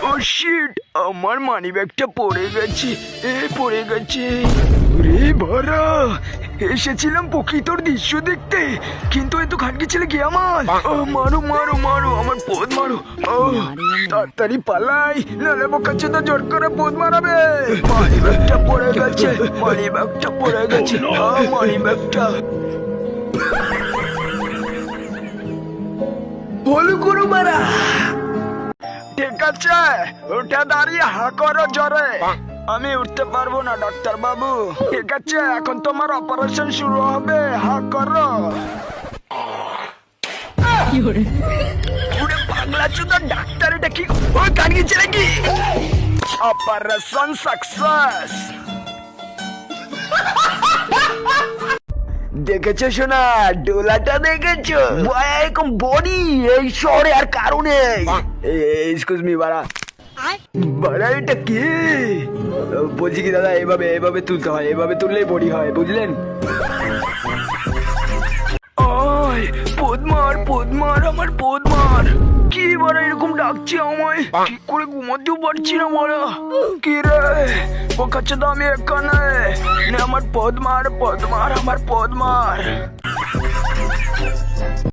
ও sheet, আমার মানি ব্যাগটা পড়ে গেছে, পড়ে গেছে। রে বাড়া, এসেছিলাম প্রকৃতর দৃশ্য দেখতে, কিন্তু এ তো খানকি ছেলে কি আমার। মারো মারো মারো, আমার পদ মারো। তাড়াতাড়ি পালাই, নালে বোকাচোদা জোর করে পদ মারাবে। মানি ব্যাগটা পড়ে গেছে, মানি ব্যাগটা পড়ে গেছে, মানি ব্যাগটা। বলো করো মারা। ঠিক আছে, উঠে দাঁড়িয়ে হা করো জোরে। আমি উঠতে পারবো না ডাক্তার বাবু। ঠিক আছে, এখন তোমার অপারেশন শুরু হবে, হা করো। পাগলা চোদা ডাক্তার, এটা কি ওই কানিয়েছে নাকি? Operation success. দেখেছো শোনা, ডোলাটা দেখেছো? এরকম বডি এই শহরে আর কারণে। এক্সকিউজ মি বাড়া, বাড়া এটা কি? বলছি কি দাদা, এভাবে এভাবে তুলতে হয়, এভাবে তুললেই বডি হয়, বুঝলেন? পদ্মার পদ্মার, আমার পদ্মার। কি বাড়া এরকম ডাকছে আমায়? ঠিক করে ঘুমাতেও পারছি না বাড়া। কি রে বোকাচ্ছে তো, আমি এখানে। আমার পদ্মার পদ্মার, আমার পদ্মার।